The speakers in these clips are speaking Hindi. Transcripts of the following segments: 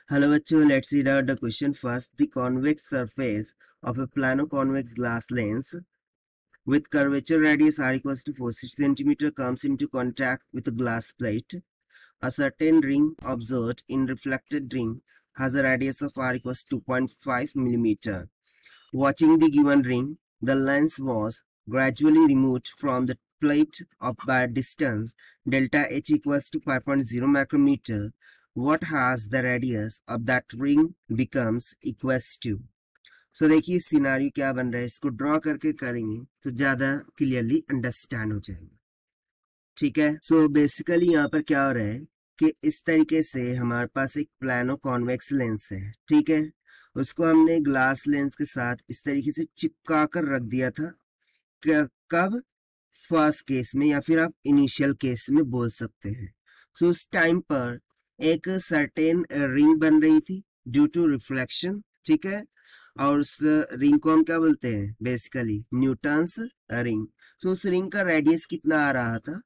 Hello bachcho, let's read out the question first. The convex surface of a plano-convex glass lens with curvature radius r equals to 40 cm comes into contact with a glass plate. A certain ring observed in reflected ring has a radius of r equals to 2.5 mm. Watching the given ring, the lens was gradually removed from the plate by a distance delta h equals to 5.0 micrometer. What has the radius of that ring becomes equals to. So देखिए सिनारियो क्या बन रहा है, इसको ड्रॉ करके करेंगे तो ज्यादा क्लियरली अंडरस्टैंड हो जाएगा। ठीक है, सो बेसिकली यहाँ पर क्या हो रहा है कि इस तरीके से हमारे पास एक प्लानो कॉन्वेक्स लेंस है। ठीक है, उसको हमने ग्लास लेंस के साथ इस तरीके से चिपका कर रख दिया था। कब? फर्स्ट केस में या फिर आप इनिशियल केस में बोल सकते हैं। सो उस टाइम पर एक सर्टेन रिंग बन रही थी ड्यू टू रिफ्लेक्शन। ठीक है, और उस रिंग को हम क्या बोलते हैं? Basically Newton's ring. सो उस रिंग का रेडियस कितना आ रहा था?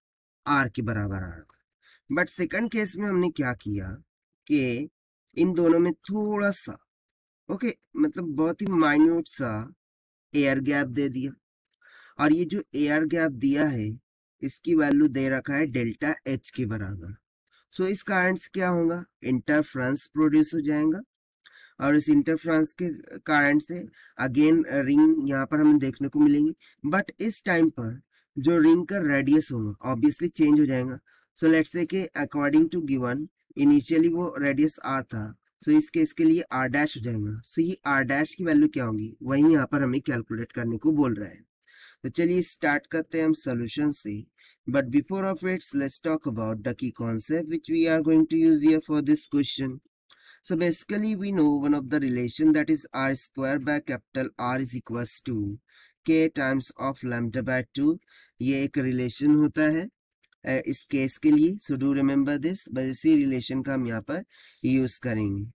आर के बराबर आ रहा था। बट सेकंड केस में हमने क्या किया कि इन दोनों में थोड़ा सा मतलब बहुत ही माइन्यूट सा एयर गैप दे दिया, और ये जो एयर गैप दिया है इसकी वैल्यू दे रखा है डेल्टा एच के बराबर। सो इस कारण से क्या होगा? इंटरफ्रेंस प्रोड्यूस हो जाएगा, और इस इंटरफ्रेंस के कारण से अगेन रिंग यहाँ पर हमें देखने को मिलेंगी। बट इस टाइम पर जो रिंग का रेडियस होगा ऑब्वियसली चेंज हो जाएगा। सो लेट्स से कि अकॉर्डिंग टू गिवन इनिशियली वो रेडियस आर था, सो इस केस के लिए आर डैश हो जाएगा। सो ये आर डैश की वैल्यू क्या होगी वही यहाँ पर हमें कैलकुलेट करने को बोल रहा है। तो चलिए स्टार्ट करते हैं हम सोल्यूशन से। But before of its let's talk about the key concept which we are going to use here for this question. So basically we know one of the relation, that is r square by capital R is equals to k times of lambda by 2। ये एक रिलेशन होता है इस केस के लिए। सो डू रिमेम्बर दिस, बस इसी रिलेशन का हम यहाँ पर यूज करेंगे।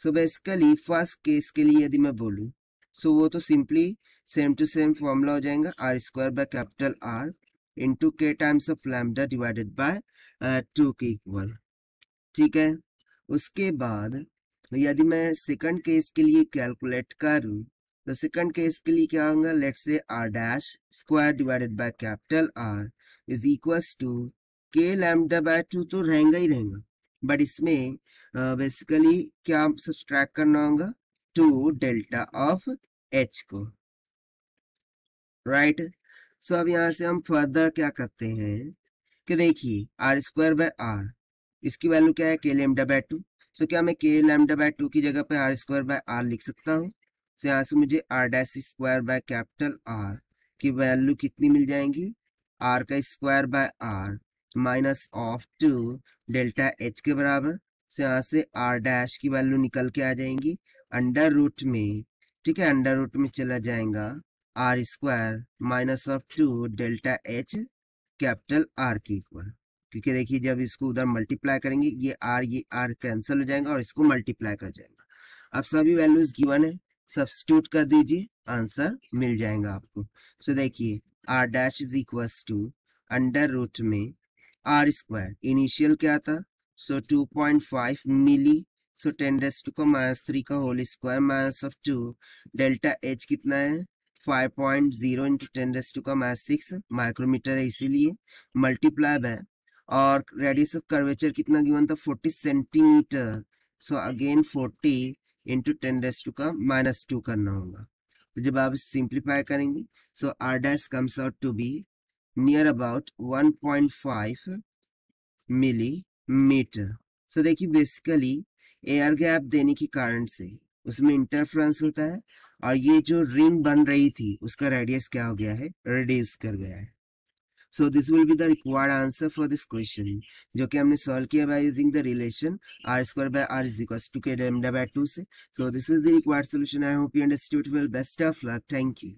सो बेसिकली फर्स्ट केस के लिए यदि मैं बोलूँ सो वो तो simply same to same formula हो जाएगा, are square by capital R into K times of lambda divided by 2 K equal. ठीक है, उसके बाद यदि मैं सेकंड केस के लिए कैलकुलेट करूं तो सेकंड केस के लिए क्या होगा? Let's say r dash square divided by capital r is equals to k lambda by 2 तो रहेगा ही रहेगा, बट इसमें बेसिकली क्या सब्सट्रैक्ट करना होगा? 2 डेल्टा ऑफ एच को। राइट, सो अब यहां से हम फर्दर क्या करते हैं कि देखिए आर स्क्वायर बाय आर इसकी वैल्यू क्या है? के लैम्डा बाय 2। सो क्या मैं के लैम्डा बाय 2 की जगह पे आर स्क्वायर बाय आर लिख सकता हूँ? सो यहाँ से मुझे r dash square by capital r की वैल्यू कितनी मिल जाएंगी? आर का square by r minus of 2 delta h के बराबर। सो यहाँ से आर डैश की वैल्यू निकल के आ जाएंगी अंडर रूट में। ठीक है, अंडर रूट में चला जाएगा are square minus of 2 delta h capital r के इक्वल। क्योंकि देखिए जब इसको उधर मल्टीप्लाई करेंगे ये आर कैंसिल हो जाएगा और इसको मल्टीप्लाई कर जाएगा। अब सभी वैल्यूज गिवन है, सब्स्टिट्यूट कर दीजिए, आंसर मिल जाएगा आपको। सो देखिए r dash is equals to under root में आर स्क्वायर इनिशियल क्या था? सो 2.5 मिली, सो 10⁻³ का whole square minus of 2 delta h कितना है? 5.0 इंटू 10⁻⁶ माइक्रोमीटर है इसीलिए, मल्टीप्लाई बाय और रेडियस ऑफ कर्वेचर कितना गिवन था? 40 सेंटीमीटर। सो अगेन 40 इंटू 10⁻⁻² करना होगा। तो जब आप सिंप्लीफाई करेंगे so R dash comes out to be near about 1.5 millimetre. So देखिए बेसिकली एयर गैप देने के कारण से उसमें इंटरफ्रेंस होता है, और ये जो रिंग बन रही थी उसका रेडियस क्या हो गया है? रिड्यूस कर गया है। So this will be the required answer for this question, जो कि हमने सॉल्व किया by using the relation r square by r is equals to k lambda by 2 से। So this is the required solution. I hope you understood well. Best of luck. Thank you.